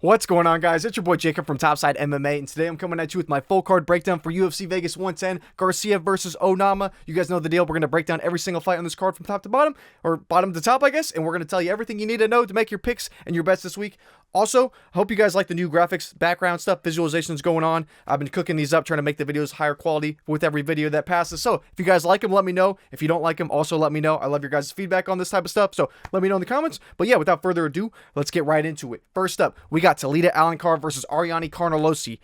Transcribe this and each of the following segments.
What's going on, guys? It's your boy Jacob from Topside MMA, and today I'm coming at you with my full card breakdown for UFC Vegas 110, Garcia versus Onama. You guys know the deal. We're going to break down every single fight on this card from top to bottom, or bottom to top, I guess, and we're going to tell you everything you need to know to make your picks and your bets this week. Also, I hope you guys like the new graphics, background stuff, visualizations going on. I've been cooking these up, trying to make the videos higher quality with every video that passes. So if you guys like them, let me know. If you don't like them, also let me know. I love your guys' feedback on this type of stuff, so let me know in the comments. But yeah, without further ado, let's get right into it. First up, we got Talita Alencar versus Ariane Carnelossi.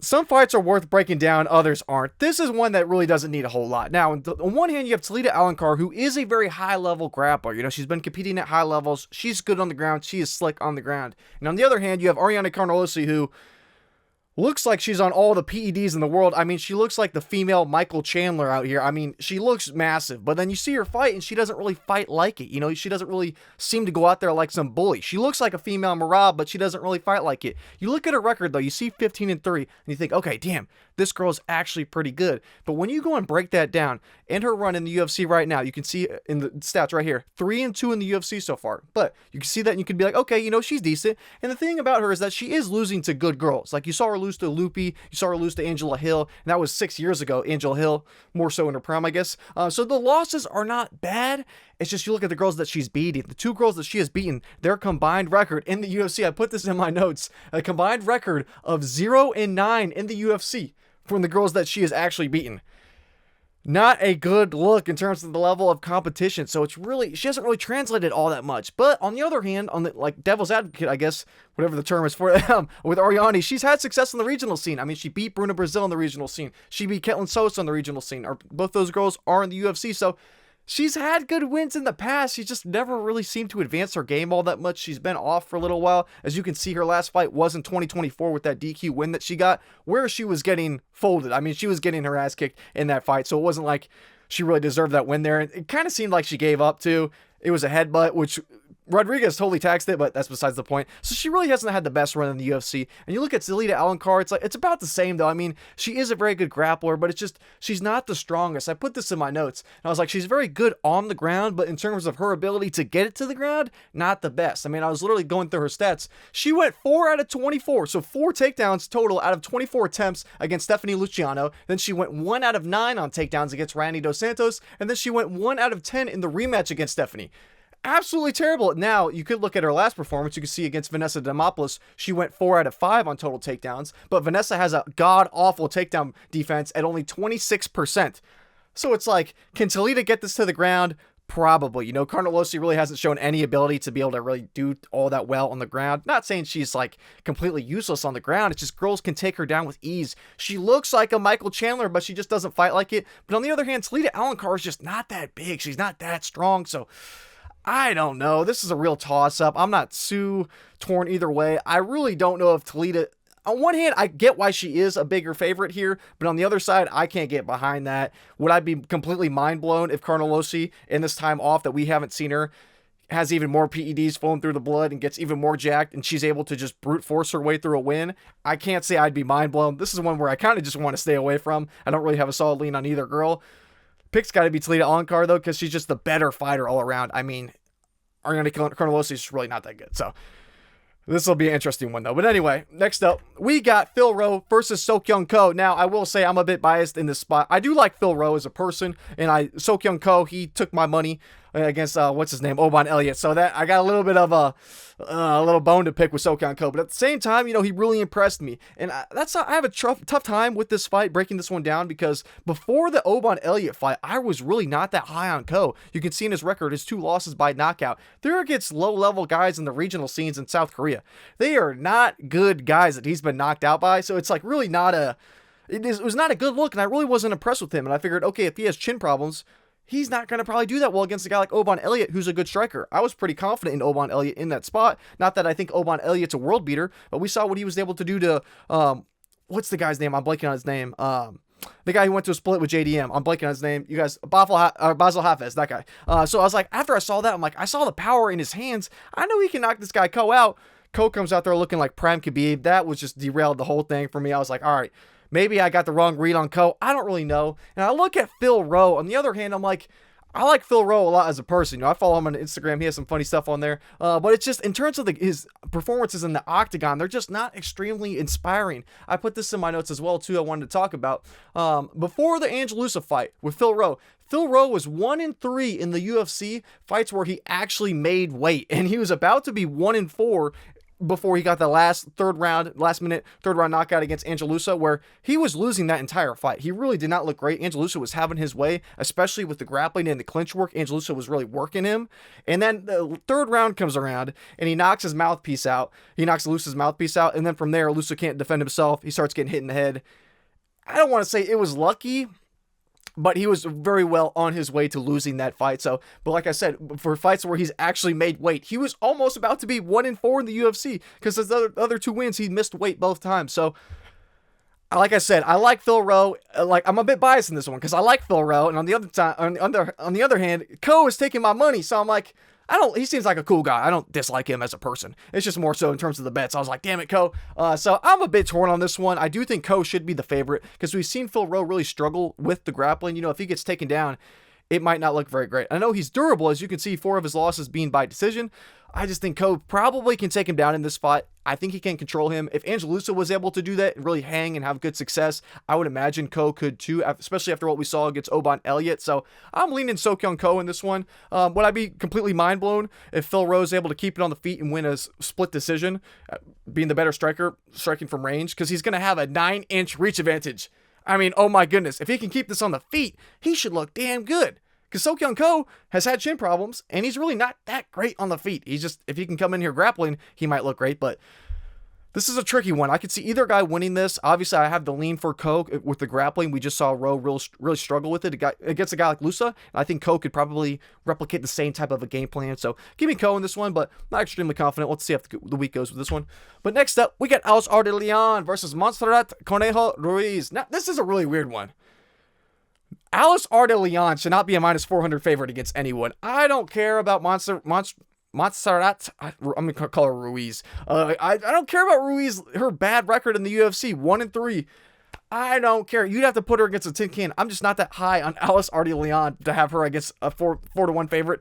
Some fights are worth breaking down, others aren't. This is one that really doesn't need a whole lot. Now, on one hand, you have Talita Alencar, who is a very high-level grappler. You know, she's been competing at high levels. She's good on the ground. She is slick on the ground. And on the other hand, you have Ariane Carnelossi, who looks like she's on all the PEDs in the world. I mean, she looks like the female Michael Chandler out here. I mean, she looks massive, but then you see her fight and she doesn't really fight like it. You know, she doesn't really seem to go out there like some bully. She looks like a female Marab, but she doesn't really fight like it. You look at her record though, you see 15-3, and you think, okay, damn, this girl's actually pretty good. But when you go and break that down, in her run in the UFC right now, you can see in the stats right here, 3-2 in the UFC so far. But you can see that and you can be like, okay, you know, she's decent. And the thing about her is that she is losing to good girls. Like, you saw her lose to Loopy, you saw her lose to Angela Hill, and that was 6 years ago. Angela Hill, more so in her prime, I guess. So the losses are not bad. It's just you look at the girls that she's beating. The two girls that she has beaten, their combined record in the UFC, I put this in my notes, a combined record of 0-9 in the UFC from the girls that she has actually beaten. Not a good look in terms of the level of competition. So it's really, she hasn't really translated all that much. But on the other hand, on the like devil's advocate, I guess, whatever the term is for them, with Ariane, she's had success in the regional scene. I mean, she beat Bruna Brazil in the regional scene. She beat Ketlen Sosa in the regional scene. Or both those girls are in the UFC. So she's had good wins in the past. She just never really seemed to advance her game all that much. She's been off for a little while. As you can see, her last fight was in 2024 with that DQ win that she got, where she was getting folded. I mean, she was getting her ass kicked in that fight, so it wasn't like she really deserved that win there. It kind of seemed like she gave up too. It was a headbutt, which Rodriguez totally taxed it, but that's besides the point. So she really hasn't had the best run in the UFC. And you look at Talita Alencar, it's like, it's about the same though. I mean, she is a very good grappler, but it's just, she's not the strongest. I put this in my notes, and I was like, she's very good on the ground, but in terms of her ability to get it to the ground, not the best. I mean, I was literally going through her stats. She went 4 out of 24, so 4 takedowns total out of 24 attempts against Stephanie Luciano. Then she went 1 out of 9 on takedowns against Rani Dos Santos, and then she went 1 out of 10 in the rematch against Stephanie. Absolutely terrible. Now, you could look at her last performance. You can see against Vanessa Demopoulos, she went 4 out of 5 on total takedowns, but Vanessa has a god-awful takedown defense at only 26%. So it's like, can Talita get this to the ground? Probably. You know, Carnelossi really hasn't shown any ability to be able to really do all that well on the ground. Not saying she's like completely useless on the ground. It's just girls can take her down with ease. She looks like a Michael Chandler, but she just doesn't fight like it. But on the other hand, Talita Alencar is just not that big. She's not that strong, so I don't know. This is a real toss-up. I'm not too torn either way. I really don't know if Talita... On one hand, I get why she is a bigger favorite here, but on the other side, I can't get behind that. Would I be completely mind-blown if Carnelossi, in this time off that we haven't seen her, has even more PEDs flowing through the blood and gets even more jacked, and she's able to just brute force her way through a win? I can't say I'd be mind-blown. This is one where I kind of just want to stay away from. I don't really have a solid lean on either girl. Pick's got to be Talita Alencar, though, because she's just the better fighter all around. I mean, Ariane Carnelossi is really not that good, so this will be an interesting one, though. But anyway, next up, we got Phil Rowe versus Seokhyeon Ko. Now, I will say I'm a bit biased in this spot. I do like Phil Rowe as a person, and Seokhyeon Ko, he took my money against, what's his name, Oban Elliott. So that I got a little bit of a little bone to pick with Seokhyeon Ko. But at the same time, you know, he really impressed me. And I have a tough time with this fight, breaking this one down, because before the Oban Elliott fight, I was really not that high on Ko. You can see in his record, his 2 losses by knockout. They're against low-level guys in the regional scenes in South Korea. They are not good guys that he's been knocked out by. So it's like really not it was not a good look, and I really wasn't impressed with him. And I figured, okay, if he has chin problems, he's not going to probably do that well against a guy like Oban Elliott, who's a good striker. I was pretty confident in Oban Elliott in that spot. Not that I think Oban Elliott's a world beater, but we saw what he was able to do to, what's the guy's name? I'm blanking on his name. The guy who went to a split with JDM. I'm blanking on his name. You guys, Basil Hafez, that guy. So I was like, after I saw that, I'm like, I saw the power in his hands. I know he can knock this guy Ko out. Ko comes out there looking like Prime Khabib. That was just derailed the whole thing for me. I was like, all right, maybe I got the wrong read on Ko. I don't really know. And I look at Phil Rowe. On the other hand, I'm like, I like Phil Rowe a lot as a person. You know, I follow him on Instagram. He has some funny stuff on there. But it's just, in terms of his performances in the octagon, they're just not extremely inspiring. I put this in my notes as well, too, I wanted to talk about. Before the Angelusa fight with Phil Rowe was 1-3 in the UFC fights where he actually made weight. And he was about to be 1-4 before he got the last minute third round knockout against Angelusa, where he was losing that entire fight. He really did not look great. Angelusa was having his way, especially with the grappling and the clinch work. Angelusa was really working him. And then the third round comes around and he knocks his mouthpiece out. He knocks Lusa's mouthpiece out. And then from there, Lusa can't defend himself. He starts getting hit in the head. I don't want to say it was lucky, but he was very well on his way to losing that fight. So, but like I said, for fights where he's actually made weight, he was almost about to be 1-4 in the UFC, because his other 2 wins, he missed weight both times. So, like I said, I like Phil Rowe. Like, I'm a bit biased in this one because I like Phil Rowe, and on the other hand, Co is taking my money. So I'm like, he seems like a cool guy. I don't dislike him as a person. It's just more so in terms of the bets. I was like, damn it, Co. So I'm a bit torn on this one. I do think Co should be the favorite because we've seen Phil Rowe really struggle with the grappling. You know, if he gets taken down, it might not look very great. I know he's durable, as you can see, 4 of his losses being by decision. I just think Co probably can take him down in this fight. I think he can control him. If Angelusa was able to do that and really hang and have good success, I would imagine Co could too, especially after what we saw against Oban Elliott. So I'm leaning Seokhyeon Co in this one. Would I be completely mind blown if Phil Rowe is able to keep it on the feet and win a split decision, being the better striker, striking from range? Because he's going to have a 9-inch reach advantage. I mean, oh my goodness. If he can keep this on the feet, he should look damn good. Because Seokhyeon Co has had shin problems, and he's really not that great on the feet. He's just, if he can come in here grappling, he might look great, but this is a tricky one. I could see either guy winning this. Obviously, I have the lean for Co with the grappling. We just saw Rowe really struggle with it against a guy like Lusa, and I think Co could probably replicate the same type of a game plan. So give me Co in this one, but not extremely confident. Let's see how the week goes with this one. But next up, we got Ardelean versus Montserrat, Conejo, Ruiz. Now, this is a really weird one. Ardelean should not be a -400 favorite against anyone. I don't care about Montserrat. I'm going to call her Ruiz. I don't care about Ruiz, her bad record in the UFC, 1-3. I don't care. You'd have to put her against a tin can. I'm just not that high on Ardelean to have her against a 4-1 favorite.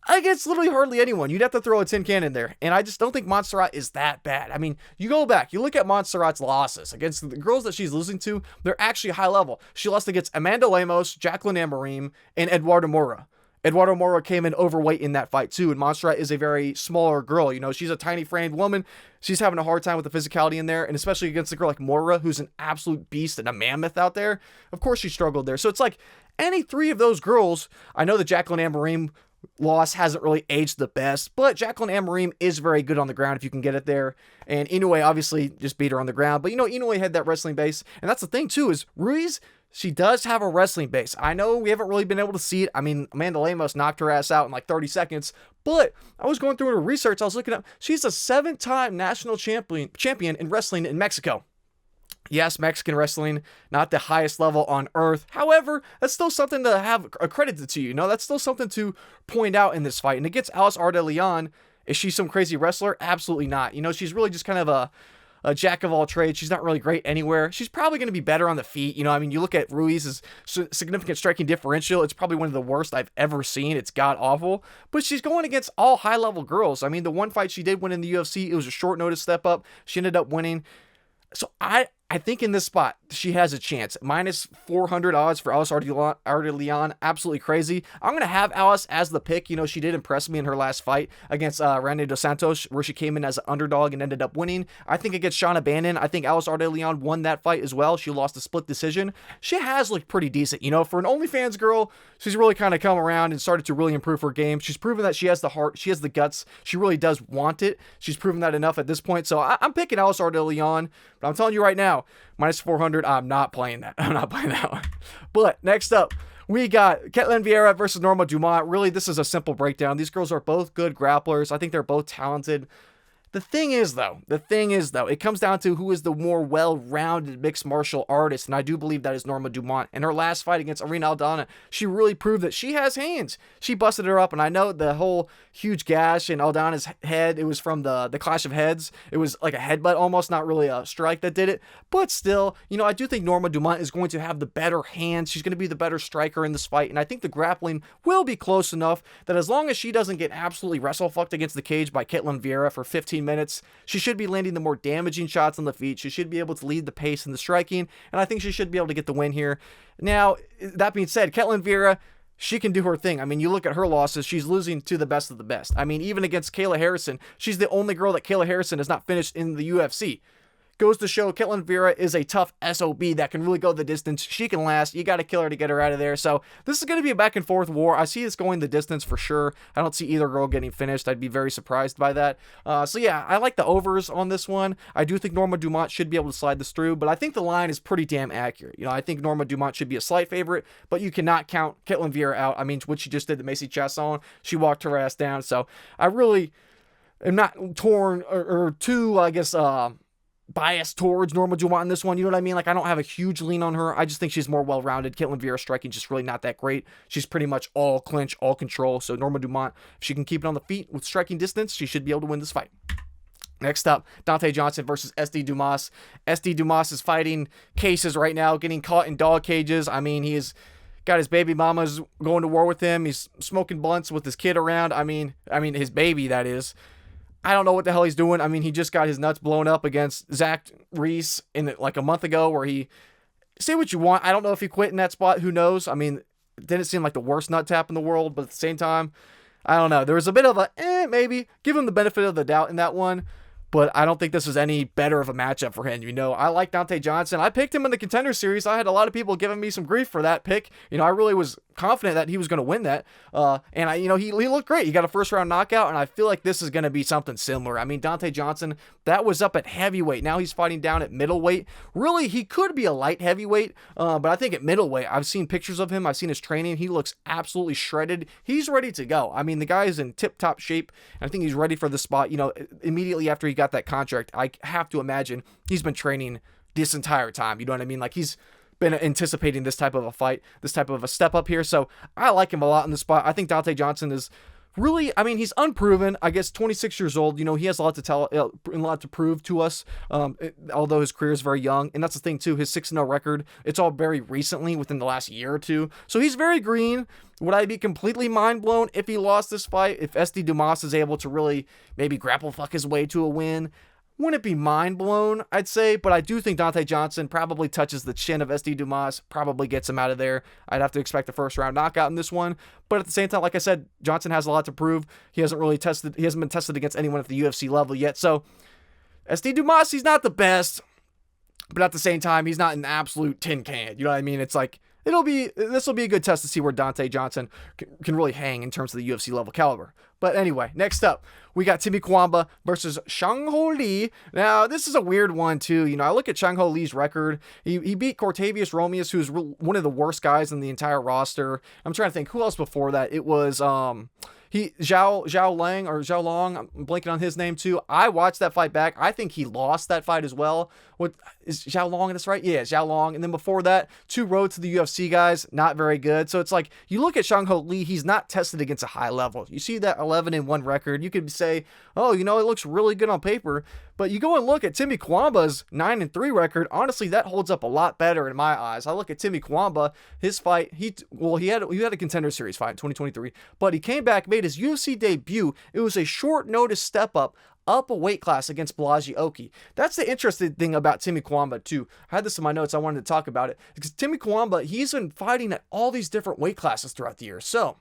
Against literally hardly anyone. You'd have to throw a tin can in there. And I just don't think Montserrat is that bad. I mean, you go back, you look at Montserrat's losses against the girls that she's losing to, they're actually high level. She lost against Amanda Lemos, Jacqueline Amorim, and Eduardo Mora. Eduardo Mora came in overweight in that fight too, and Montserrat is a very smaller girl. You know, she's a tiny framed woman. She's having a hard time with the physicality in there, and especially against a girl like Mora, who's an absolute beast and a mammoth out there. Of course she struggled there. So it's like any 3 of those girls, I know that Jacqueline Amorim loss hasn't really aged the best, but Jacqueline Amorim is very good on the ground if you can get it there. And Inoue obviously just beat her on the ground, but you know, Inoue had that wrestling base, and that's the thing too, is Ruiz, she does have a wrestling base. I know we haven't really been able to see it. I mean, Amanda Lemos knocked her ass out in like 30 seconds, but I was going through her research, I was looking up, she's a 7-time national champion in wrestling in Mexico. Yes, Mexican wrestling, not the highest level on earth. However, that's still something to have accredited to you. No, that's still something to point out in this fight. And against Ardelean, is she some crazy wrestler? Absolutely not. You know, she's really just kind of a jack of all trades. She's not really great anywhere. She's probably going to be better on the feet. You know, I mean, you look at Ruiz's significant striking differential. It's probably one of the worst I've ever seen. It's god awful. But she's going against all high-level girls. I mean, the one fight she did win in the UFC, it was a short notice step up. She ended up winning. So I think in this spot, she has a chance. -400 odds for Alice Ardelean. Absolutely crazy. I'm going to have Alice as the pick. You know, she did impress me in her last fight against Randy Dos Santos, where she came in as an underdog and ended up winning. I think against Shauna Bannon, I think Alice Ardelean won that fight as well. She lost a split decision. She has looked pretty decent. You know, for an OnlyFans girl, she's really kind of come around and started to really improve her game. She's proven that she has the heart. She has the guts. She really does want it. She's proven that enough at this point. So I'm picking Alice Ardelean. But I'm telling you right now, -400, I'm not playing that. I'm not playing that one. But next up, we got Ketlen Vieira versus Norma Dumont. Really, this is a simple breakdown. These girls are both good grapplers. I think they're both talented. The thing is, though, it comes down to who is the more well-rounded mixed martial artist, and I do believe that is Norma Dumont. In her last fight against Ariane, she really proved that she has hands. She busted her up, and I know the whole huge gash in Aldana's head, it was from the clash of heads. It was like a headbutt almost, not really a strike that did it, but still, I do think Norma Dumont is going to have the better hands. She's going to be the better striker in this fight, and I think the grappling will be close enough that as long as she doesn't get absolutely wrestle-fucked against the cage by Ketlen Vieira for 15 minutes, she should be landing the more damaging shots on the feet. She should be able to lead the pace in the striking, and I think she should be able to get the win here. Now, that being said, Ketlen Vieira, she can do her thing. I mean, you look at her losses, she's losing to the best of the best. I mean, even against Kayla Harrison, she's the only girl that Kayla Harrison has not finished in the UFC. Goes to show Ketlen Vieira is a tough SOB that can really go the distance. She can last. You got to kill her to get her out of there. So this is going to be a back and forth war. I see this going the distance for sure. I don't see either girl getting finished. I'd be very surprised by that. So yeah, I like the overs on this one. I do think Norma Dumont should be able to slide this through, but I think the line is pretty damn accurate. I think Norma Dumont should be a slight favorite, but you cannot count Ketlen Vieira out. I mean, what she just did to Macy Chasson, she walked her ass down. So I really am not torn or too, I guess, biased towards Norma Dumont in this one. You know what I mean? Like, I don't have a huge lean on her. I just think she's more well-rounded. Ketlen Vieira striking just really not that great. She's pretty much all clinch, all control. So Norma Dumont, if she can keep it on the feet with striking distance, she should be able to win this fight. Next up, Donte Johnson versus SD Dumas. SD Dumas is fighting cases right now, getting caught in dog cages. I mean, he's got his baby mamas going to war with him. He's smoking blunts with his kid around. I mean, his baby, that is. I don't know what the hell he's doing. I mean, he just got his nuts blown up against Zach Ruiz like a month ago, where he, say what you want, I don't know if he quit in that spot. Who knows? I mean, it didn't seem like the worst nut tap in the world, but at the same time, I don't know. There was a bit of a, maybe. Give him the benefit of the doubt in that one. But I don't think this is any better of a matchup for him. I like Donte Johnson. I picked him in the Contender Series. I had a lot of people giving me some grief for that pick. I really was confident that he was going to win that. And he looked great. He got a first round knockout, and I feel like this is going to be something similar. I mean, Donte Johnson, that was up at heavyweight. Now he's fighting down at middleweight. Really, he could be a light heavyweight, but I think at middleweight, I've seen pictures of him. I've seen his training. He looks absolutely shredded. He's ready to go. I mean, the guy is in tip-top shape. I think he's ready for the spot. Immediately after he got that contract, I have to imagine he's been training this entire time. You know what I mean? Like, he's been anticipating this type of a fight, this type of a step up here. So I like him a lot in the spot. I think Donte Johnson is really, I mean, he's unproven. I guess 26 years old. He has a lot to tell, a lot to prove to us. Although his career is very young, and that's the thing too. His 6-0 record, it's all very recently, within the last year or two. So he's very green. Would I be completely mind blown if he lost this fight? If SD Dumas is able to really maybe grapple fuck his way to a win? Wouldn't be mind blown, I'd say, but I do think Donte Johnson probably touches the chin of SD Dumas, probably gets him out of there. I'd have to expect a first round knockout in this one, but at the same time, like I said, Johnson has a lot to prove. He hasn't been tested against anyone at the UFC level yet. So SD Dumas, he's not the best, but at the same time, he's not an absolute tin can. You know what I mean? It's like, this will be a good test to see where Donte Johnson can really hang in terms of the UFC level caliber. But anyway, next up, we got Timmy Cuamba versus ChangHo Lee. Now, this is a weird one too. I look at ChangHo Lee's record. He beat Cortavius Romeus, who's one of the worst guys in the entire roster. I'm trying to think who else before that. It was Zhao Long. I'm blanking on his name too. I watched that fight back. I think he lost that fight as well. What is Zhao Long? That's right. Yeah, Zhao Long. And then before that, 2 road to the UFC guys, not very good. So it's like, you look at ChangHo Lee, he's not tested against a high level. You see that 11-1 record. You could say, oh, it looks really good on paper. But you go and look at Timmy Cuamba's 9-3 record. Honestly, that holds up a lot better in my eyes. I look at Timmy Cuamba, his fight. He had a Contender Series fight in 2023, but he came back, made his UFC debut. It was a short notice step up a weight class against Oki. That's the interesting thing about Timmy Cuamba too. I had this in my notes. I wanted to talk about it because Timmy Cuamba, he's been fighting at all these different weight classes throughout the year. So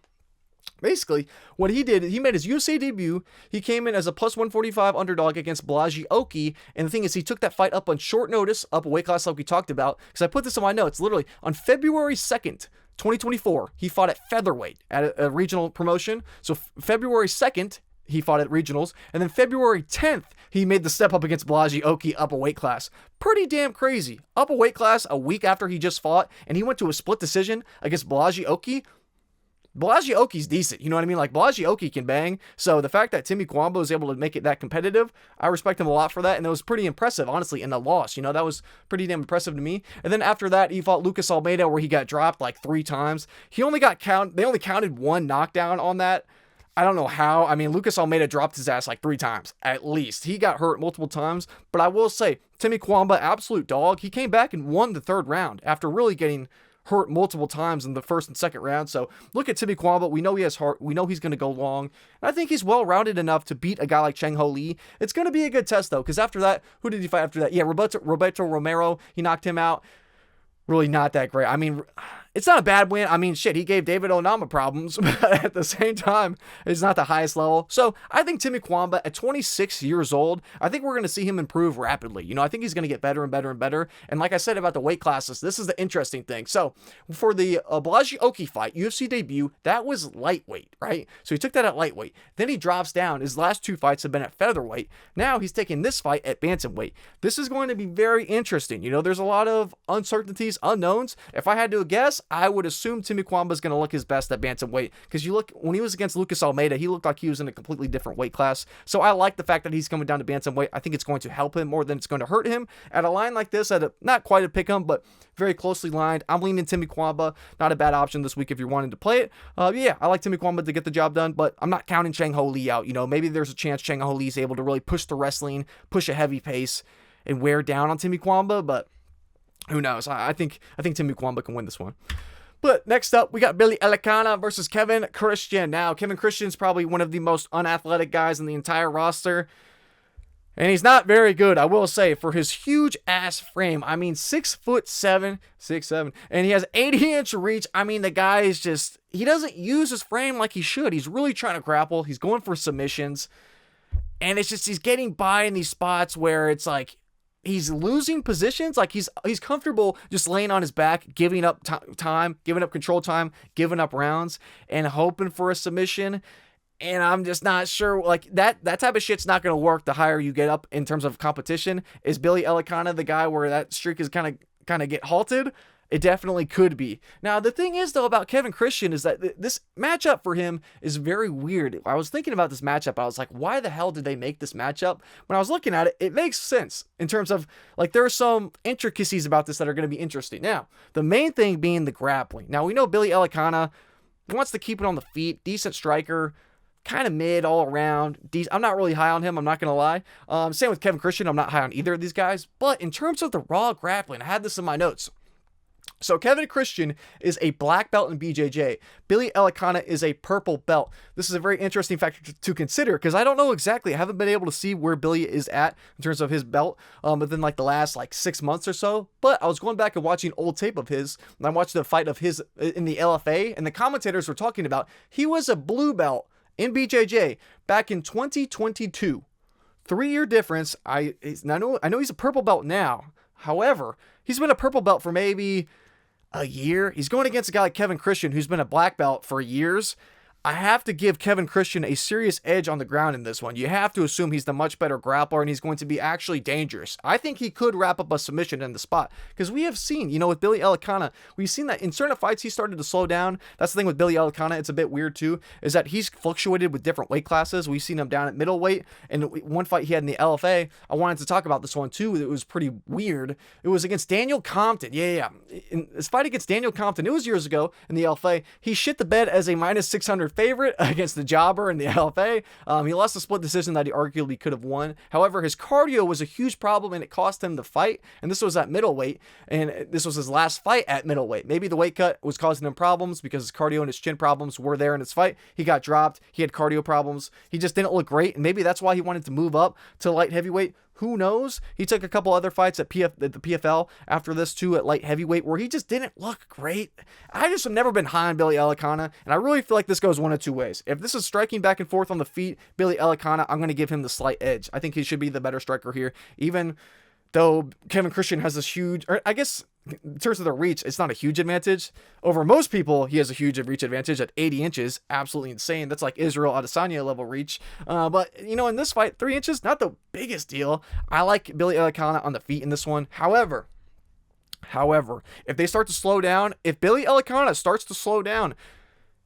basically, what he did, he made his UFC debut. He came in as a plus 145 underdog against Oki. And the thing is, he took that fight up on short notice, up a weight class like we talked about. Because I put this in my notes, literally, on February 2nd, 2024, he fought at featherweight at a regional promotion. So February 2nd, he fought at regionals. And then February 10th, he made the step up against Oki up a weight class. Pretty damn crazy. Up a weight class a week after he just fought. And he went to a split decision against Oki. Oki's decent. You know what I mean? Like, Oki can bang. So the fact that Timmy Cuamba was able to make it that competitive, I respect him a lot for that. And it was pretty impressive, honestly, in the loss. You know, that was pretty damn impressive to me. And then after that, he fought Lucas Almeida, where he got dropped like 3 times. They only counted 1 knockdown on that. I don't know how. I mean, Lucas Almeida dropped his ass like 3 times, at least. He got hurt multiple times. But I will say, Timmy Cuamba, absolute dog. He came back and won the 3rd round after really getting hurt multiple times in the 1st and 2nd round. So look at Timmy Cuamba. We know he has heart. We know he's going to go long. And I think he's well-rounded enough to beat a guy like ChangHo Lee. It's going to be a good test, though, because after that, who did he fight after that? Yeah, Roberto Romero. He knocked him out. Really not that great. I mean, it's not a bad win. I mean, shit, he gave David Onama problems, but at the same time, it's not the highest level. So I think Timmy Cuamba, at 26 years old, I think we're going to see him improve rapidly. You know, I think he's going to get better and better and better. And like I said about the weight classes, this is the interesting thing. So for the Oki fight, UFC debut, that was lightweight, right? So he took that at lightweight. Then he drops down. His last 2 fights have been at featherweight. Now he's taking this fight at bantamweight. This is going to be very interesting. You know, there's a lot of uncertainties, unknowns. If I had to guess, I would assume Timmy Cuamba is going to look his best at bantamweight, because you look, when he was against Lucas Almeida, he looked like he was in a completely different weight class. So I like the fact that he's coming down to bantamweight. I think it's going to help him more than it's going to hurt him. At a line like this, not quite a pick 'em, but very closely lined, I'm leaning Timmy Cuamba. Not a bad option this week if you're wanting to play it. Yeah, I like Timmy Cuamba to get the job done, but I'm not counting ChangHo Lee out. You know, maybe there's a chance ChangHo Lee is able to really push the wrestling, push a heavy pace, and wear down on Timmy Cuamba, but who knows? I think Timmy Cuamba can win this one. But next up, we got Billy Elekana versus Kevin Christian. Now, Kevin Christian's probably one of the most unathletic guys in the entire roster. And he's not very good, I will say, for his huge ass frame. I mean, 6'7", 6'7", and he has 80-inch reach. I mean, the guy is just, he doesn't use his frame like he should. He's really trying to grapple. He's going for submissions. And it's just, he's getting by in these spots where it's like, he's losing positions. Like he's comfortable just laying on his back, giving up time, giving up control time, giving up rounds, and hoping for a submission. And I'm just not sure, like, that type of shit's not going to work the higher you get up in terms of competition. Is Billy Elekana the guy where that streak is kind of get halted? It definitely could be. Now, the thing is, though, about Kevin Christian is that this matchup for him is very weird. I was thinking about this matchup. I was like, why the hell did they make this matchup? When I was looking at it, it makes sense in terms of, like, there are some intricacies about this that are going to be interesting. Now, the main thing being the grappling. Now, we know Billy Elekana wants to keep it on the feet, decent striker, kind of mid all around. I'm not really high on him, I'm not going to lie. Same with Kevin Christian. I'm not high on either of these guys. But in terms of the raw grappling, I had this in my notes. So Kevin Christian is a black belt in BJJ. Billy Elekana is a purple belt. This is a very interesting factor to consider, because I don't know exactly. I haven't been able to see where Billy is at in terms of his belt within like the last 6 months or so. But I was going back and watching old tape of his, and I watched the fight of his in the LFA, and the commentators were talking about he was a blue belt in BJJ back in 2022. 3-year difference. I know he's a purple belt now. However, he's been a purple belt for maybe a year. He's going against a guy like Kevin Christian, who's been a black belt for years. I have to give Kevin Christian a serious edge on the ground in this one. You have to assume he's the much better grappler, and he's going to be actually dangerous. I think he could wrap up a submission in the spot, because we have seen, with Billy Elekana, we've seen that in certain fights he started to slow down. That's the thing with Billy Elekana. It's a bit weird too, is that he's fluctuated with different weight classes. We've seen him down at middleweight, and one fight he had in the LFA, I wanted to talk about this one too. It was pretty weird. It was against Daniel Compton. Yeah. In this fight against Daniel Compton, it was years ago in the LFA. He shit the bed as a minus 600 favorite against the jobber in the LFA. He lost a split decision that he arguably could have won. However, his cardio was a huge problem, and it cost him the fight. And this was at middleweight, and this was his last fight at middleweight. Maybe the weight cut was causing him problems because his cardio and his chin problems were there in his fight. He got dropped. He had cardio problems. He just didn't look great, and maybe that's why he wanted to move up to light heavyweight. Who knows? He took a couple other fights at the PFL after this too at light heavyweight where he just didn't look great. I just have never been high on Billy Elekana, and I really feel like this goes one of two ways. If this is striking back and forth on the feet, Billy Elekana, I'm going to give him the slight edge. I think he should be the better striker here, even though Kevin Christian has this huge, or I guess in terms of the reach, it's not a huge advantage. Over most people, he has a huge reach advantage at 80 inches. Absolutely insane. That's like Israel Adesanya level reach. But, in this fight, 3 inches, not the biggest deal. I like Billy Elekana on the feet in this one. However, if they start to slow down, if Billy Elekana starts to slow down,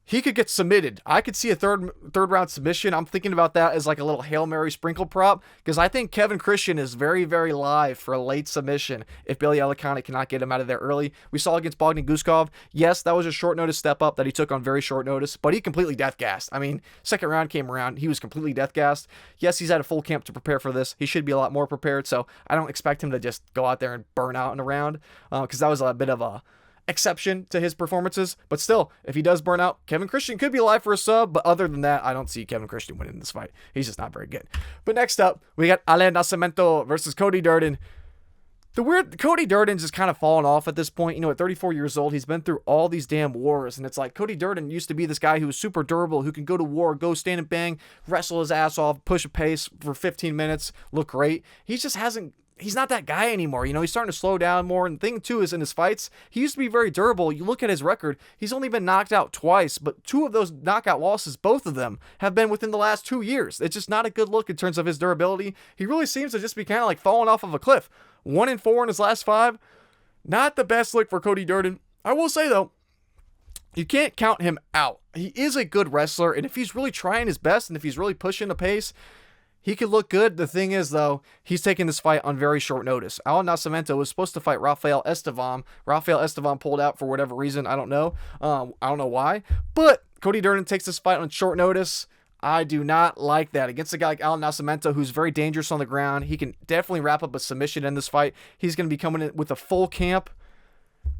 he could get submitted. I could see a third round submission. I'm thinking about that as like a little Hail Mary sprinkle prop because I think Kevin Christian is very, very live for a late submission if Billy Elekana cannot get him out of there early. We saw against Bogdan Guskov. Yes, that was a short notice step up that he took on very short notice, but he completely death gassed. I mean, second round came around. He was completely death gassed. Yes, he's had a full camp to prepare for this. He should be a lot more prepared, so I don't expect him to just go out there and burn out in a round because that was a bit of a exception to his performances, but still, if he does burn out, Kevin Christian could be alive for a sub, but other than that, I don't see Kevin Christian winning this fight. He's just not very good. But next up, we got Allan Nascimento versus Cody Durden. Cody Durden's just kind of fallen off at this point. You know, at 34 years old, he's been through all these damn wars, and it's like Cody Durden used to be this guy who was super durable, who can go to war, go stand and bang, wrestle his ass off, push a pace for 15 minutes, look great. He's not that guy anymore. You know, he's starting to slow down more. And the thing, too, is in his fights, he used to be very durable. You look at his record, he's only been knocked out twice, but 2 of those knockout losses, both of them, have been within the last 2 years. It's just not a good look in terms of his durability. He really seems to just be kind of like falling off of a cliff. 1-4 in his last 5. Not the best look for Cody Durden. I will say, though, you can't count him out. He is a good wrestler, and if he's really trying his best and if he's really pushing the pace, he could look good. The thing is, though, he's taking this fight on very short notice. Allan Nascimento was supposed to fight Rafael Estevam. Rafael Estevam pulled out for whatever reason. I don't know. I don't know why. But Cody Durden takes this fight on short notice. I do not like that. Against a guy like Allan Nascimento, who's very dangerous on the ground, he can definitely wrap up a submission in this fight. He's going to be coming in with a full camp.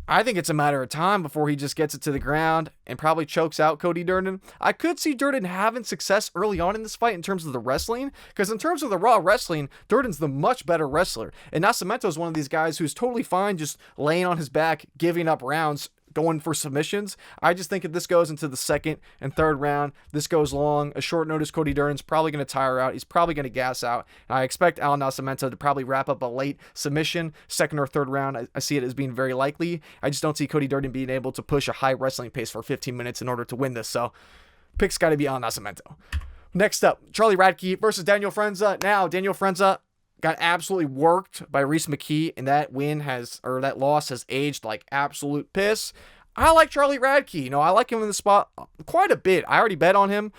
I think it's a matter of time before he just gets it to the ground and probably chokes out Cody Durden. I could see Durden having success early on in this fight in terms of the wrestling, because in terms of the raw wrestling, Durden's the much better wrestler. And Nascimento is one of these guys who's totally fine just laying on his back, giving up rounds, going for submissions. I just think if this goes into the second and third round, this goes long, a short notice, Cody Durden's probably going to tire out. He's probably going to gas out. And I expect Allan Nascimento to probably wrap up a late submission, second or third round. I see it as being very likely. I just don't see Cody Durden being able to push a high wrestling pace for 15 minutes in order to win this. So pick's got to be Allan Nascimento. Next up, Charlie Radtke versus Daniel Frunza. Now, Daniel Frunza got absolutely worked by Rhys McKee, and that loss has aged like absolute piss. I like Charlie Radtke. You know, I like him in the spot quite a bit. I already bet on him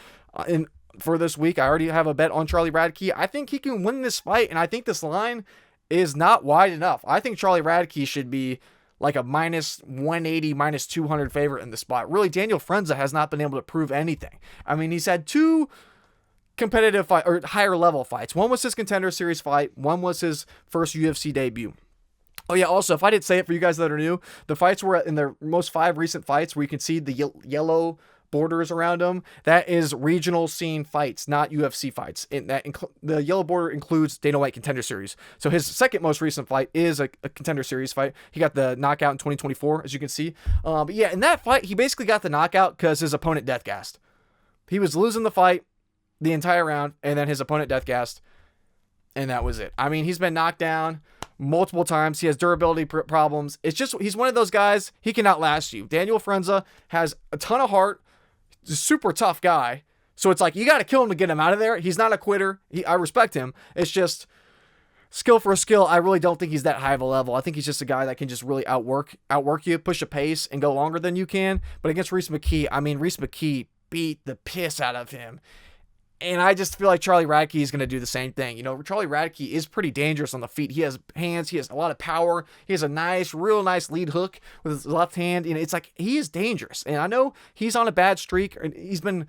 for this week. I already have a bet on Charlie Radtke. I think he can win this fight, and I think this line is not wide enough. I think Charlie Radtke should be like a -180, -200 favorite in the spot. Really, Daniel Frunza has not been able to prove anything. I mean, he's had 2 competitive fight or higher level fights. One was his Contender Series fight. One was his first UFC debut. Oh yeah, also, if I didn't say it for you guys that are new, the fights were in their most 5 recent fights where you can see the yellow borders around them. That is regional scene fights, not UFC fights. The yellow border includes Dana White Contender Series. So his second most recent fight is a Contender Series fight. He got the knockout in 2024, as you can see. But yeah, in that fight, he basically got the knockout because his opponent death gassed. He was losing the fight the entire round, and then his opponent death gassed, and that was it. I mean, he's been knocked down multiple times. He has durability problems. It's just, he's one of those guys, he can outlast you. Daniel Frunza has a ton of heart. He's a super tough guy. So it's like, you got to kill him to get him out of there. He's not a quitter. I respect him. It's just skill for skill. I really don't think he's that high of a level. I think he's just a guy that can just really outwork you, push a pace, and go longer than you can. But against Rhys McKee, I mean, Rhys McKee beat the piss out of him. And I just feel like Charlie Radtke is going to do the same thing. You know, Charlie Radtke is pretty dangerous on the feet. He has hands. He has a lot of power. He has a real nice lead hook with his left hand. You know, it's like he is dangerous. And I know he's on a bad streak. And he's been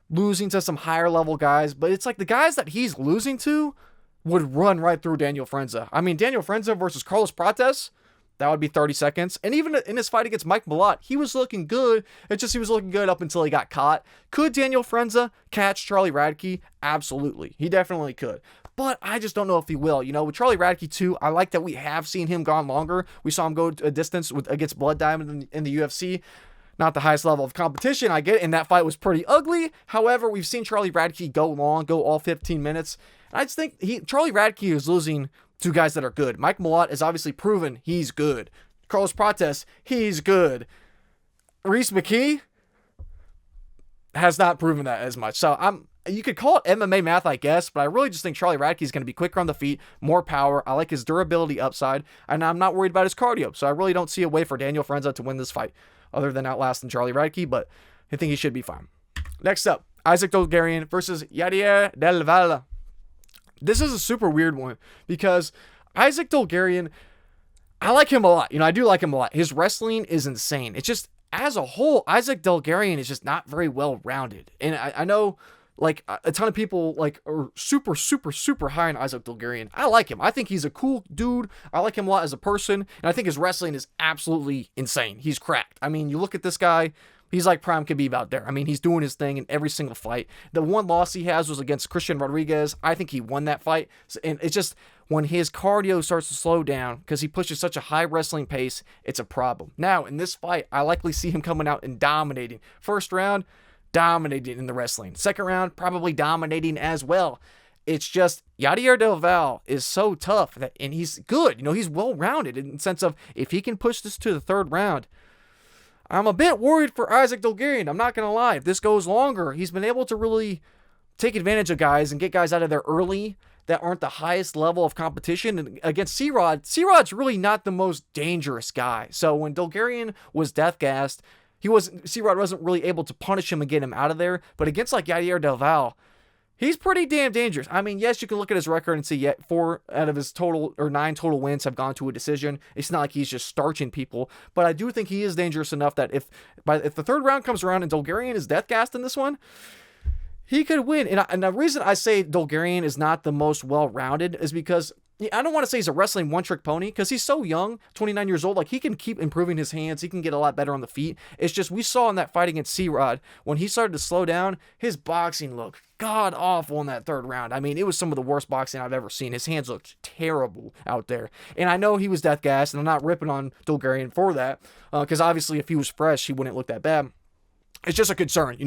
losing to some higher level guys. But it's like the guys that he's losing to would run right through Daniel Frunza. I mean, Daniel Frunza versus Carlos Prates, that would be 30 seconds. And even in his fight against Mike Malott, he was looking good. It's just he was looking good up until he got caught. Could Daniel Frunza catch Charlie Radtke? Absolutely. He definitely could. But I just don't know if he will. You know, with Charlie Radtke, too, I like that we have seen him gone longer. We saw him go a distance against Blood Diamond in the UFC. Not the highest level of competition, I get it, and that fight was pretty ugly. However, we've seen Charlie Radtke go long, go all 15 minutes. And I just think Charlie Radtke is losing to guys that are good. Mike Malott has obviously proven he's good. Carlos Prates, he's good. Rhys McKee has not proven that as much. So you could call it MMA math, I guess, but I really just think Charlie Radtke is going to be quicker on the feet, more power. I like his durability upside, and I'm not worried about his cardio. So I really don't see a way for Daniel Frunza to win this fight other than outlasting Charlie Radtke. But I think he should be fine. Next up, Isaac Dolgarian versus Yadier Del Valle. This is a super weird one because Isaac Dolgarian, I like him a lot. I do like him a lot. His wrestling is insane. It's just, as a whole, Isaac Dolgarian is just not very well-rounded. And I know, like, a ton of people, like, are super, super, super high on Isaac Dolgarian. I like him. I think he's a cool dude. I like him a lot as a person. And I think his wrestling is absolutely insane. He's cracked. I mean, you look at this guy, he's like prime Khabib out there. I mean, he's doing his thing in every single fight. The one loss he has was against Christian Rodriguez. I think he won that fight. And it's just, when his cardio starts to slow down, because he pushes such a high wrestling pace, it's a problem. Now, in this fight, I likely see him coming out and dominating. First round, dominating in the wrestling. Second round, probably dominating as well. It's just, Yadier Del Valle is so tough, and he's good. He's well-rounded in the sense of, if he can push this to the third round, I'm a bit worried for Isaac Dolgarian. I'm not going to lie. If this goes longer, he's been able to really take advantage of guys and get guys out of there early that aren't the highest level of competition. And against C-Rod, C-Rod's really not the most dangerous guy. So when Dolgarian was death-gassed, C-Rod wasn't really able to punish him and get him out of there. But against like Yadier Del Valle, he's pretty damn dangerous. I mean, yes, you can look at his record and see 4 out of his 9 total wins have gone to a decision. It's not like he's just starching people, but I do think he is dangerous enough that if the third round comes around and Dolgarian is death-gassed in this one, he could win. And the reason I say Dolgarian is not the most well-rounded is because I don't want to say he's a wrestling one-trick pony, because he's so young, 29 years old. Like, he can keep improving his hands. He can get a lot better on the feet. It's just, we saw in that fight against C-Rod, when he started to slow down, his boxing looked god-awful in that third round. I mean, it was some of the worst boxing I've ever seen. His hands looked terrible out there. And I know he was death-gassed, and I'm not ripping on Dolgarian for that, because obviously if he was fresh, he wouldn't look that bad. It's just a concern,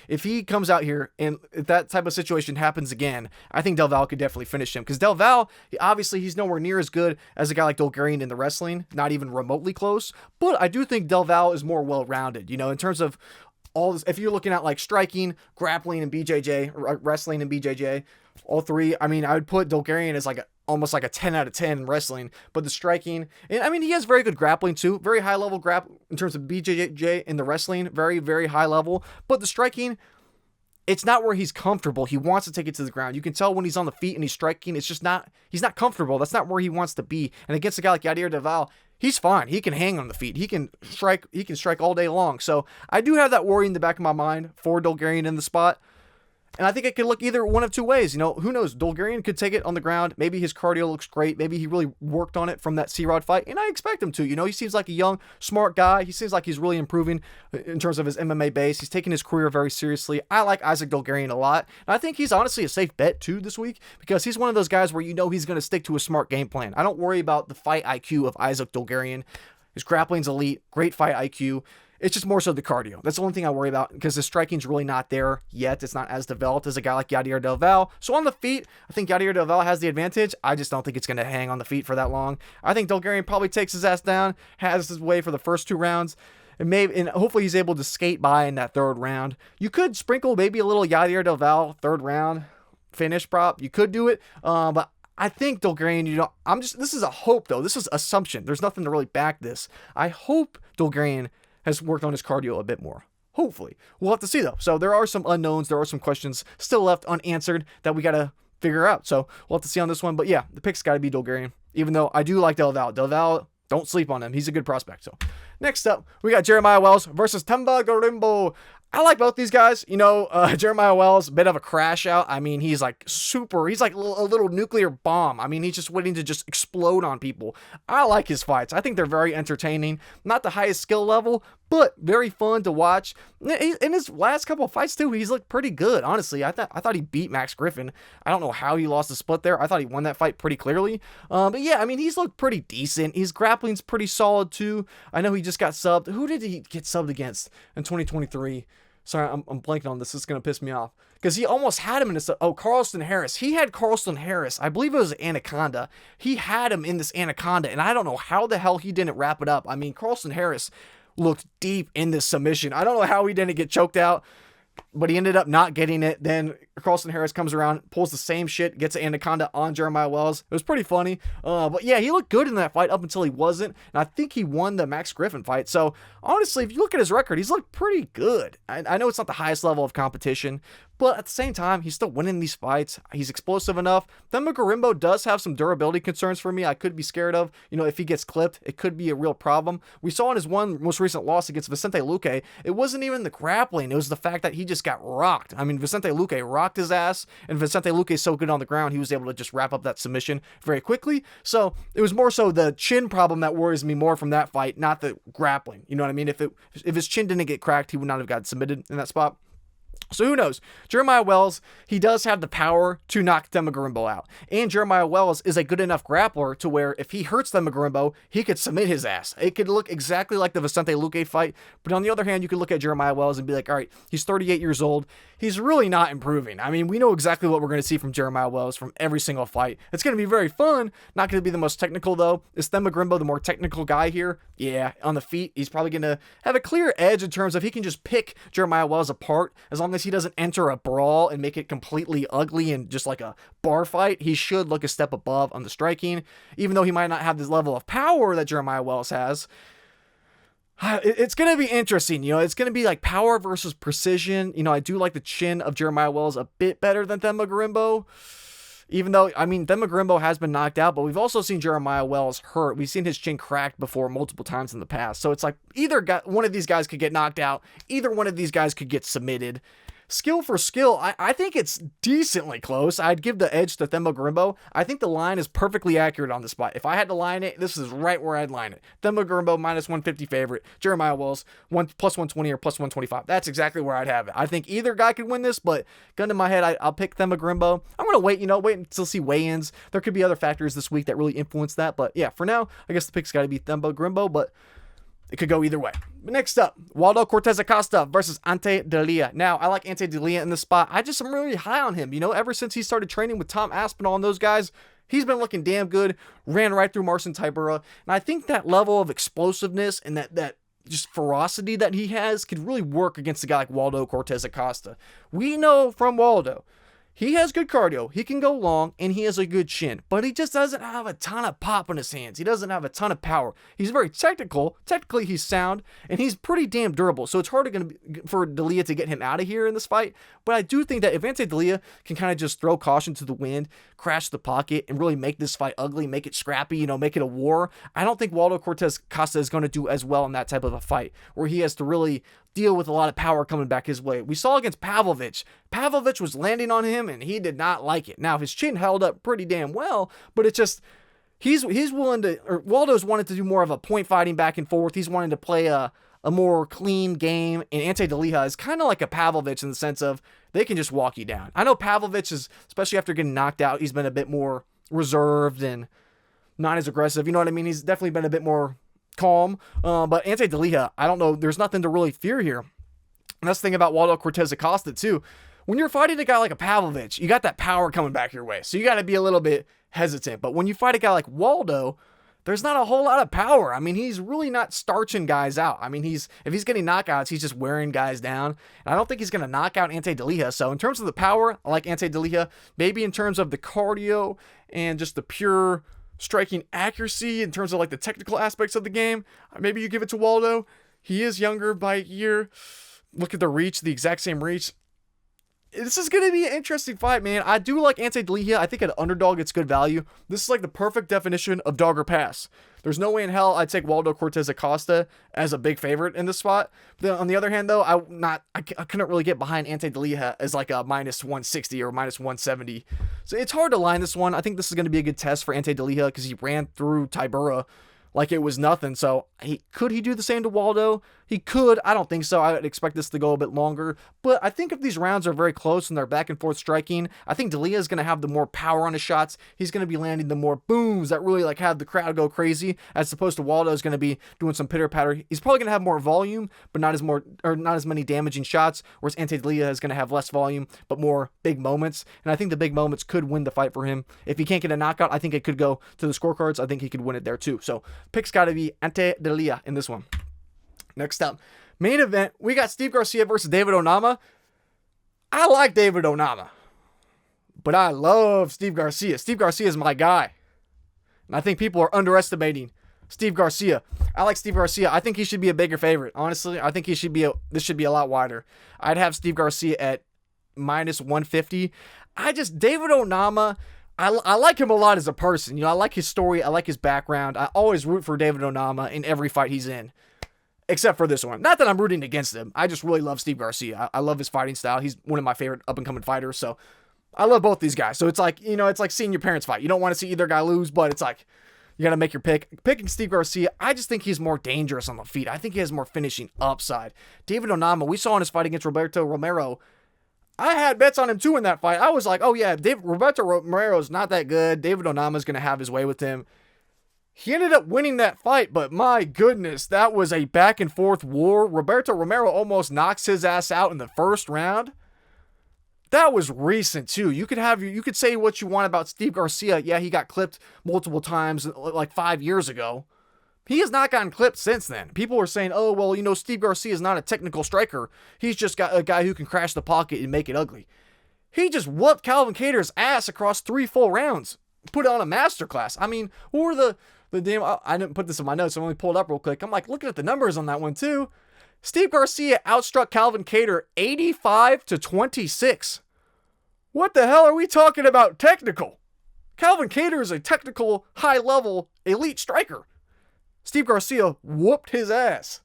if he comes out here and if that type of situation happens again, I think Del Valle could definitely finish him. Because Del Valle, obviously, he's nowhere near as good as a guy like Dolgarian in the wrestling, not even remotely close. But I do think Del Valle is more well-rounded, in terms of all this. If you're looking at like striking, grappling, and BJJ, wrestling and BJJ, all three, I mean, I would put Dolgarian as almost like a 10 out of 10 in wrestling, but the striking, and I mean, he has very good grappling too, very high level in terms of BJJ in the wrestling, very, very high level, but the striking, it's not where he's comfortable. He wants to take it to the ground. You can tell when he's on the feet and he's striking, it's just not, he's not comfortable. That's not where he wants to be. And against a guy like Yadier Del Valle, he's fine. He can hang on the feet. He can strike all day long. So I do have that worry in the back of my mind for Dolgarian in the spot. And I think it could look either one of two ways. Who knows? Dolgarian could take it on the ground. Maybe his cardio looks great. Maybe he really worked on it from that C-Rod fight. And I expect him to. He seems like a young, smart guy. He seems like he's really improving in terms of his MMA base. He's taking his career very seriously. I like Isaac Dolgarian a lot. And I think he's honestly a safe bet, too, this week. Because he's one of those guys where he's going to stick to a smart game plan. I don't worry about the fight IQ of Isaac Dolgarian. His grappling's elite. Great fight IQ. It's just more so the cardio. That's the only thing I worry about, because the striking's really not there yet. It's not as developed as a guy like Yadier Del Valle. So on the feet, I think Yadier Del Valle has the advantage. I just don't think it's going to hang on the feet for that long. I think Dolgarian probably takes his ass down, has his way for the first 2 rounds, and hopefully he's able to skate by in that third round. You could sprinkle maybe a little Yadier Del Valle third round finish prop. You could do it, but I think Dolgarian, this is a hope though. This is assumption. There's nothing to really back this. I hope Dolgarian has worked on his cardio a bit more. Hopefully. We'll have to see, though. So there are some unknowns. There are some questions still left unanswered that we got to figure out. So we'll have to see on this one. But yeah, the pick's got to be Dolgarian, even though I do like Del Valle. Del Valle, don't sleep on him. He's a good prospect. So next up, we got Jeremiah Wells versus Temba Garimbo. I like both these guys. Jeremiah Wells, a bit of a crash out. I mean, he's like a little nuclear bomb. I mean, he's just waiting to just explode on people. I like his fights. I think they're very entertaining. Not the highest skill level, but very fun to watch. In his last couple of fights too, he's looked pretty good. Honestly, I thought he beat Max Griffin. I don't know how he lost the split there. I thought he won that fight pretty clearly. But yeah, I mean, he's looked pretty decent. His grappling's pretty solid too. I know he just got subbed. Who did he get subbed against in 2023? Sorry, I'm blanking on this. This is going to piss me off. Because he almost had him in this. Oh, Carlston Harris. He had Carlston Harris. I believe it was Anaconda. He had him in this Anaconda. And I don't know how the hell he didn't wrap it up. I mean, Carlston Harris looked deep in this submission. I don't know how he didn't get choked out. but he ended up not getting it. Then Carlston Harris comes around, pulls the same shit, gets an anaconda on Jeremiah Wells. It was pretty funny. But yeah, he looked good in that fight up until he wasn't. And I think he won the Max Griffin fight. So honestly, if you look at his record, he's looked pretty good. I know it's not the highest level of competition, but at the same time, he's still winning these fights. He's explosive enough. Themba Gorimbo does have some durability concerns for me. I could be scared of, if he gets clipped, it could be a real problem. We saw in his one most recent loss against Vicente Luque, it wasn't even the grappling. It was the fact that he just got rocked. I mean, Vicente Luque rocked his ass, and Vicente Luque is so good on the ground, he was able to just wrap up that submission very quickly. So it was more so the chin problem that worries me more from that fight, not the grappling. You know what I mean? If his chin didn't get cracked, he would not have gotten submitted in that spot. So who knows? Jeremiah Wells, he does have the power to knock Themba Gorimbo out. And Jeremiah Wells is a good enough grappler to where if he hurts Themba Gorimbo, he could submit his ass. It could look exactly like the Vicente Luque fight. But on the other hand, you could look at Jeremiah Wells and be like, all right, he's 38 years old. He's really not improving. I mean, we know exactly what we're going to see from Jeremiah Wells from every single fight. It's going to be very fun. Not going to be the most technical, though. Is Themba Gorimbo the more technical guy here? Yeah, on the feet, he's probably going to have a clear edge in terms of he can just pick Jeremiah Wells apart as long as he doesn't enter a brawl and make it completely ugly and just like a bar fight. He should look a step above on the striking, even though he might not have this level of power that Jeremiah Wells has. It's going to be interesting. It's going to be like power versus precision. I do like the chin of Jeremiah Wells a bit better than Themba Gorimbo. Even though, Themba Gorimbo has been knocked out, but we've also seen Jeremiah Wells hurt. We've seen his chin cracked before multiple times in the past. So it's like either one of these guys could get knocked out. Either one of these guys could get submitted. Skill for skill, I think it's decently close. I'd give the edge to Themba Gorimbo. I think the line is perfectly accurate on the spot. If I had to line it, this is right where I'd line it. Themba Gorimbo minus 150 favorite. Jeremiah Wells plus 120 or plus 125. That's exactly where I'd have it. I think either guy could win this, but gun to my head, I'll pick Themba Gorimbo. I'm going to wait until see weigh-ins. There could be other factors this week that really influence that. But yeah, for now, I guess the pick's got to be Themba Gorimbo, but it could go either way. Next up, Waldo Cortes-Acosta versus Ante Delija. Now, I like Ante Delija in this spot. I just am really high on him. Ever since he started training with Tom Aspinall and those guys, he's been looking damn good. Ran right through Marcin Tybura. And I think that level of explosiveness and that just ferocity that he has could really work against a guy like Waldo Cortes-Acosta. We know from Waldo, he has good cardio, he can go long, and he has a good chin, but he just doesn't have a ton of pop in his hands. He doesn't have a ton of power. He's very technical. Technically, he's sound, and he's pretty damn durable, so it's hard for Delija to get him out of here in this fight, but I do think that if Ante Delija can kind of just throw caution to the wind, crash the pocket, and really make this fight ugly, make it scrappy, make it a war, I don't think Waldo Cortes-Acosta is going to do as well in that type of a fight, where he has to really deal with a lot of power coming back his way. We saw against Pavlovich. Pavlovich was landing on him, and he did not like it. Now, his chin held up pretty damn well, but it's just, he's willing to, or Waldo's wanted to do more of a point fighting back and forth. He's wanting to play a more clean game, and Ante Delija is kind of like a Pavlovich in the sense of they can just walk you down. I know Pavlovich is, especially after getting knocked out, he's been a bit more reserved and not as aggressive. You know what I mean? He's definitely been a bit more calm, but Ante Delija, I don't know, there's nothing to really fear here. And that's the thing about Waldo Cortes-Acosta too. When you're fighting a guy like a Pavlovich, you got that power coming back your way, so you got to be a little bit hesitant. But when you fight a guy like Waldo, there's not a whole lot of power. He's really not starching guys out. If he's getting knockouts, he's just wearing guys down. And I don't think he's going to knock out Ante Delija. So in terms of the power, I like Ante Delija. Maybe in terms of the cardio and just the pure striking accuracy in terms of like the technical aspects of the game, maybe you give it to Waldo. He is younger by a year. Look at the reach, the exact same reach. This is going to be an interesting fight, man. I do like Ante Delija. I think an underdog gets good value. This is like the perfect definition of dog or pass. There's no way in hell I'd take Waldo Cortes-Acosta as a big favorite in this spot. But on the other hand, though, I couldn't really get behind Ante Delija as like a minus 160 or minus 170. So it's hard to line this one. I think this is going to be a good test for Ante Delija because he ran through Tybura like it was nothing. So could he do the same to Waldo? He could. I don't think so. I would expect this to go a bit longer. But I think if these rounds are very close and they're back and forth striking, I think Delija is going to have the more power on his shots. He's going to be landing the more booms that really like have the crowd go crazy, as opposed to Waldo is going to be doing some pitter patter. He's probably going to have more volume, but not as many damaging shots. Whereas Ante Delija is going to have less volume, but more big moments. And I think the big moments could win the fight for him. If he can't get a knockout, I think it could go to the scorecards. I think he could win it there too. So pick's got to be Ante Delija in this one. Next up, main event, we got Steve Garcia versus David Onama. I like David Onama, but I love Steve Garcia. Steve Garcia is my guy. And I think people are underestimating Steve Garcia. I like Steve Garcia. I think he should be a bigger favorite. Honestly, I think this should be a lot wider. I'd have Steve Garcia at minus 150. David Onama, I like him a lot as a person. You know, I like his story. I like his background. I always root for David Onama in every fight he's in, except for this one. Not that I'm rooting against him. I just really love Steve Garcia. I love his fighting style. He's one of my favorite up-and-coming fighters, so I love both these guys. So it's like, you know, it's like seeing your parents fight. You don't want to see either guy lose, but it's like, you got to make your pick. Picking Steve Garcia, I just think he's more dangerous on the feet. I think he has more finishing upside. David Onama, we saw in his fight against Roberto Romero, I had bets on him too in that fight. I was like, oh yeah, Roberto Romero is not that good. David Onama is going to have his way with him. He ended up winning that fight, but my goodness, that was a back and forth war. Roberto Romero almost knocks his ass out in the first round. That was recent too. You could say what you want about Steve Garcia. Yeah, he got clipped multiple times like 5 years ago. He has not gotten clipped since then. People were saying, oh, well, you know, Steve Garcia is not a technical striker. He's just got a guy who can crash the pocket and make it ugly. He just whooped Calvin Kattar's ass across 3 full rounds. Put on a masterclass. I mean, what were the damn... I didn't put this in my notes. I only pulled it up real quick. I'm like, looking at the numbers on that one too. Steve Garcia outstruck Calvin Kattar 85-26. What the hell are we talking about technical? Calvin Kattar is a technical, high-level, elite striker. Steve Garcia whooped his ass.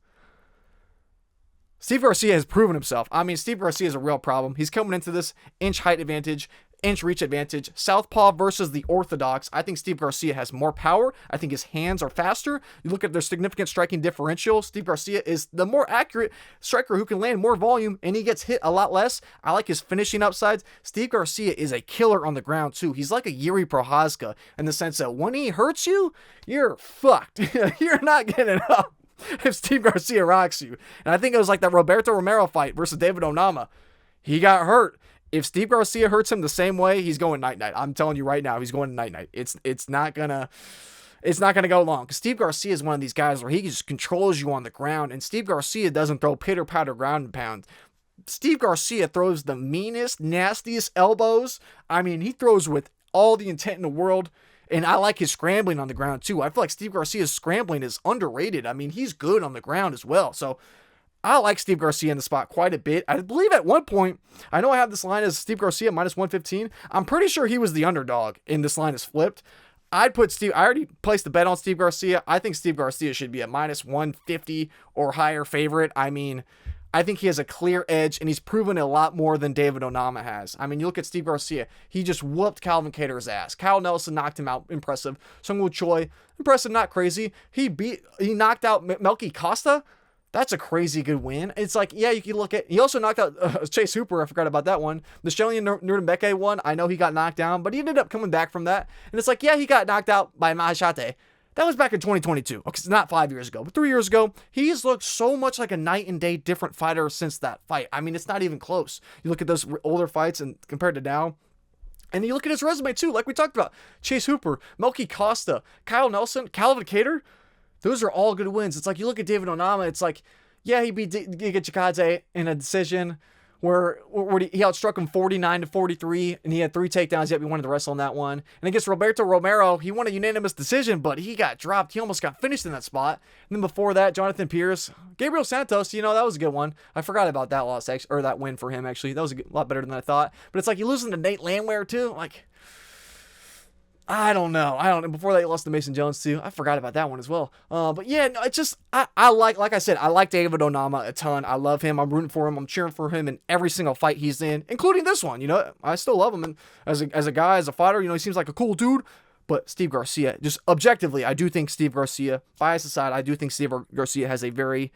Steve Garcia has proven himself. I mean, Steve Garcia is a real problem. He's coming into this inch height advantage, inch reach advantage. Southpaw versus the orthodox. I think Steve Garcia has more power. I think his hands are faster. You look at their significant striking differential. Steve Garcia is the more accurate striker who can land more volume, and he gets hit a lot less. I like his finishing upsides. Steve Garcia is a killer on the ground too. He's like a Yuri Prochazka in the sense that when he hurts you, you're fucked. You're not getting up if Steve Garcia rocks you. And I think it was like that Roberto Romero fight versus David Onama. He got hurt. If Steve Garcia hurts him the same way, he's going night-night. I'm telling you right now, he's going night-night. It's not gonna go long. Because Steve Garcia is one of these guys where he just controls you on the ground, and Steve Garcia doesn't throw pitter-patter ground and pound. Steve Garcia throws the meanest, nastiest elbows. I mean, he throws with all the intent in the world. And I like his scrambling on the ground too. I feel like Steve Garcia's scrambling is underrated. I mean, he's good on the ground as well. So I like Steve Garcia in the spot quite a bit. I believe at one point, I know I have this line as Steve Garcia minus 115. I'm pretty sure he was the underdog and this line is flipped. I already placed the bet on Steve Garcia. I think Steve Garcia should be a minus 150 or higher favorite. I mean, I think he has a clear edge, and he's proven a lot more than David Onama has. I mean, you look at Steve Garcia, he just whooped Calvin Kattar's ass. Kyle Nelson knocked him out, impressive. Sungwoo Choi, impressive, not crazy. He knocked out Melky Costa. That's a crazy good win. It's like, yeah, you can look at, he also knocked out Chase Hooper. I forgot about that one. The Seokhyeon Nurdenbeke one, I know he got knocked down, but he ended up coming back from that. And it's like, yeah, he got knocked out by Mahashate. That was back in 2022. Okay, it's not 5 years ago, but 3 years ago. He's looked so much like a night and day different fighter since that fight. I mean, it's not even close. You look at those older fights and compared to now, and you look at his resume too, like we talked about. Chase Hooper, Melky Costa, Kyle Nelson, Calvin Kattar. Those are all good wins. It's like you look at David Onama, it's like, yeah, he beat Giga Chikadze in a decision where he outstruck him 49-43, and he had 3 takedowns, yet we wanted to wrestle on that one. And against Roberto Romero, he won a unanimous decision, but he got dropped. He almost got finished in that spot. And then before that, Jonathan Pierce, Gabriel Santos, you know, that was a good one. I forgot about that loss, or that win for him, actually. That was a lot better than I thought. But it's like you losing to Nate Landwehr, too. Like, I don't know. Before that, he lost to Mason Jones, too. I forgot about that one as well. But yeah, no, it's just, I like I said, I like David Onama a ton. I love him. I'm rooting for him. I'm cheering for him in every single fight he's in, including this one. You know, I still love him. And as a guy, as a fighter, you know, he seems like a cool dude. But Steve Garcia, just objectively, I do think Steve Garcia, bias aside, I do think Steve Garcia has a very,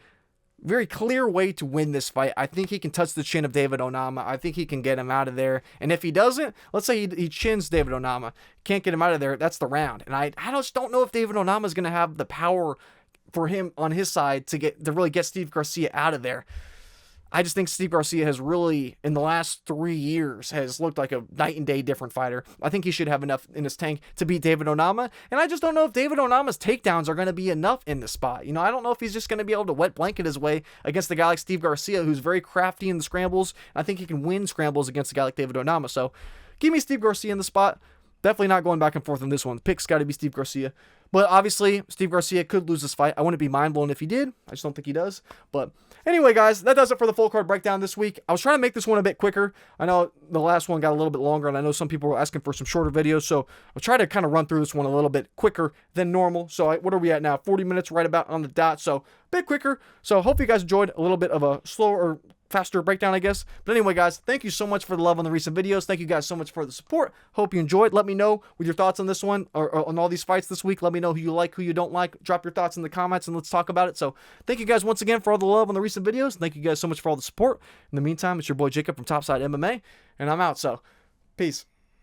very clear way to win this fight. I think he can touch the chin of David Onama. I think he can get him out of there. And if he doesn't, let's say he chins David Onama, can't get him out of there, that's the round. And I just don't know if David Onama is going to have the power for him on his side to really get Steve Garcia out of there. I just think Steve Garcia has really, in the last 3 years, has looked like a night and day different fighter. I think he should have enough in his tank to beat David Onama, and I just don't know if David Onama's takedowns are going to be enough in this spot. You know, I don't know if he's just going to be able to wet blanket his way against a guy like Steve Garcia, who's very crafty in the scrambles. I think he can win scrambles against a guy like David Onama, so give me Steve Garcia in the spot. Definitely not going back and forth on this one. Pick's got to be Steve Garcia. But obviously, Steve Garcia could lose this fight. I wouldn't be mind-blown if he did. I just don't think he does. But anyway, guys, that does it for the full card breakdown this week. I was trying to make this one a bit quicker. I know the last one got a little bit longer, and I know some people were asking for some shorter videos, so I'll try to kind of run through this one a little bit quicker than normal. So what are we at now? 40 minutes right about on the dot, so a bit quicker. So hope you guys enjoyed a little bit of a slower or faster breakdown, I guess. But anyway, guys, thank you so much for the love on the recent videos. Thank you guys so much for the support. Hope you enjoyed. Let me know with your thoughts on this one or on all these fights this week. Let me know who you like, who you don't like. Drop your thoughts in the comments and let's talk about it. So thank you guys once again for all the love on the recent videos. Thank you guys so much for all the support. In the meantime, it's your boy Jacob from Topside MMA, and I'm out. So peace.